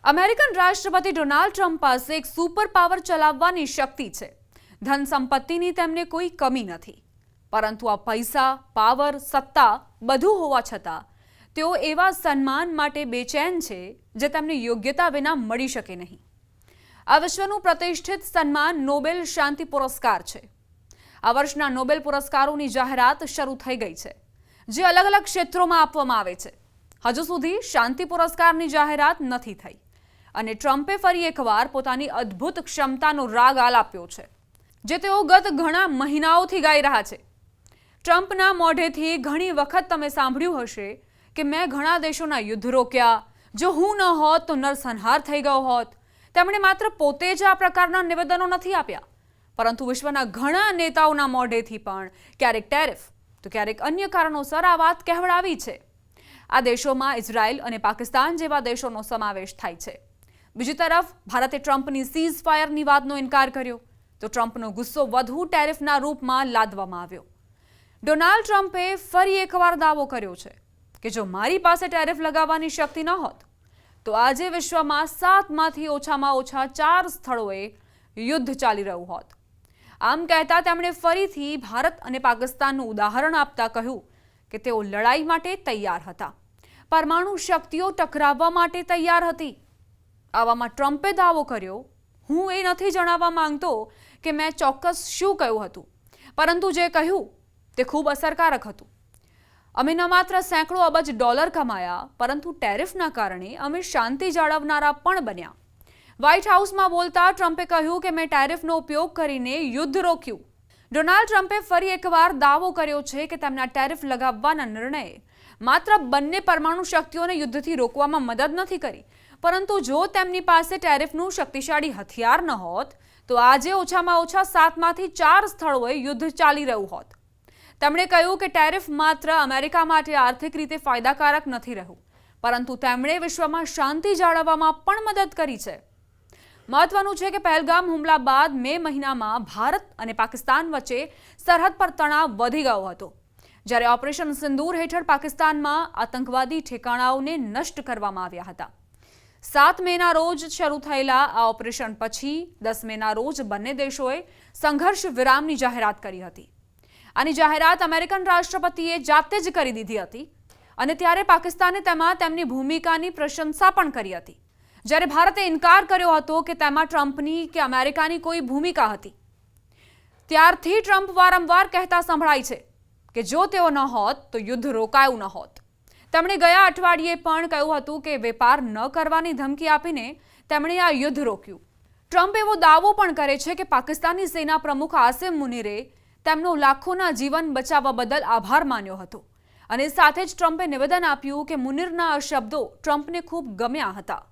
American રાષ્ટ્રપતિ Donald Trump પાસે એક સુપર પાવર ચલાવવાની શક્તિ છે। ધન સંપત્તિની તેમને કોઈ કમી નથી, પરંતુ આ પૈસા, પાવર, સત્તા બધું હોવા છતાં તેઓ એવા સન્માન માટે બેચેન છે જે તેમને યોગ્યતા વિના મળી શકે નહીં। આ વિશ્વનું પ્રતિષ્ઠિત સન્માન નોબેલ શાંતિ પુરસ્કાર છે। આ વર્ષના નોબેલ પુરસ્કારોની જાહેરાત શરૂ થઈ ગઈ છે, જે અલગ અલગ ક્ષેત્રોમાં આપવામાં આવે છે। હજુ સુધી શાંતિ પુરસ્કારની જાહેરાત નથી થઈ અને ટ્રમ્પે ફરી એકવાર પોતાની અદ્ભુત ક્ષમતાનો રાગ આલાપ્યો છે, જે તેઓ ગત ઘણા મહિનાઓથી ગાઈ રહ્યા છે। ટ્રમ્પના મોઢેથી ઘણી વખત તમે સાંભળ્યું હશે કે મેં ઘણા દેશોના યુદ્ધ રોક્યા, જો હું ન હોત તો નરસંહાર થઈ ગયો હોત। તેમણે માત્ર પોતે જ આ પ્રકારના નિવેદનો નથી આપ્યા, પરંતુ વિશ્વના ઘણા નેતાઓના મોઢેથી પણ ક્યારેક ટેરિફ તો ક્યારેક અન્ય કારણોસર આ વાત કહેવડાવી છે। આ દેશોમાં ઇઝરાયલ અને પાકિસ્તાન જેવા દેશોનો સમાવેશ થાય છે। બીજી તરફ ભારતે ટ્રમ્પની સીઝ ફાયરની વાતનો ઇનકાર કર્યો તો ટ્રમ્પનો ગુસ્સો વધુ ટેરિફના રૂપમાં લાદવામાં આવ્યો। ડોનાલ્ડ ટ્રમ્પે ફરી એકવાર દાવો કર્યો છે કે જો મારી પાસે ટેરિફ લગાવવાની શક્તિ ન હોત તો આજે વિશ્વમાં 7માંથી ઓછામાં ઓછા 4 સ્થળોએ યુદ્ધ ચાલી રહ્યું હોત। આમ કહેતા તેમણે ફરીથી ભારત અને પાકિસ્તાનનું ઉદાહરણ આપતા કહ્યું કે તેઓ લડાઈ માટે તૈયાર હતા, પરમાણુ શક્તિઓ ટકરાવવા માટે તૈયાર હતી। આવામાં ટ્રમ્પે દાવો કર્યો, હું એ નથી જણાવવા માંગતો કે મેં ચોક્કસ શું કહ્યું હતું, પરંતુ જે કહ્યું તે ખૂબ અસરકારક હતું। અમે ન માત્ર સેંકડો અબજ ડોલર કમાયા, પરંતુ ટેરિફના કારણે અમે શાંતિ જાળવનારા પણ બન્યા। વ્હાઇટ હાઉસમાં બોલતા ટ્રમ્પે કહ્યું કે મેં ટેરિફનો ઉપયોગ કરીને યુદ્ધ રોક્યું। ડોનાલ્ડ ટ્રમ્પે ફરી એકવાર દાવો કર્યો છે કે તેમના ટેરિફ લગાવવાના નિર્ણયે માત્ર બંને પરમાણુ શક્તિઓને યુદ્ધથી રોકવામાં મદદ નથી કરી, પરંતુ જો તેમની પાસે ટેરિફનું શક્તિશાળી હથિયાર ન હોત તો આજે ઓછામાં ઓછા 7માંથી 4 સ્થળોએ યુદ્ધ ચાલી રહ્યું હોત। તેમણે કહ્યું કે ટેરિફ માત્ર અમેરિકા માટે આર્થિક રીતે ફાયદાકારક નથી રહ્યું, પરંતુ તેમણે વિશ્વમાં શાંતિ જાળવવામાં પણ મદદ કરી છે। મહત્વનું છે કે પહેલગામ હુમલા બાદ મે મહિનામાં ભારત અને પાકિસ્તાન વચ્ચે સરહદ પર તણાવ વધી ગયો હતો, જ્યારે ઓપરેશન સિંદૂર હેઠળ પાકિસ્તાનમાં આતંકવાદી ઠેકાણાઓને નષ્ટ કરવામાં આવ્યા હતા। 7 મેના રોજ શરૂ થયેલા આ ઓપરેશન પછી 10 મેના રોજ બંને દેશોએ સંઘર્ષ વિરામની જાહેરાત કરી હતી। આની જાહેરાત અમેરિકન રાષ્ટ્રપતિએ જાતે જ કરી દીધી હતી અને ત્યારે પાકિસ્તાને તેમાં તેમની ભૂમિકાની પ્રશંસા પણ કરી હતી, જ્યારે ભારતે ઇનકાર કર્યો હતો કે તેમાં ટ્રમ્પની કે અમેરિકાની કોઈ ભૂમિકા હતી। ત્યારથી ટ્રમ્પ વારંવાર કહેતા સંભળાય છે કે જો તેઓ ન હોત તો યુદ્ધ રોકાયું ન હોત। તેમણે ગયા અઠવાડિયે પણ કહ્યું હતું કે વેપાર ન કરવાની ધમકી આપીને તેમણે આ યુદ્ધ રોક્યું। ટ્રમ્પ એવો દાવો પણ કરે છે કે પાકિસ્તાની સેના પ્રમુખ આસિમ મુનીરે તેમનો લાખોના જીવન બચાવવા બદલ આભાર માન્યો હતો અને સાથે જ ટ્રમ્પે નિવેદન આપ્યું કે મુનીરના આ શબ્દો ટ્રમ્પને ખૂબ ગમ્યા હતા।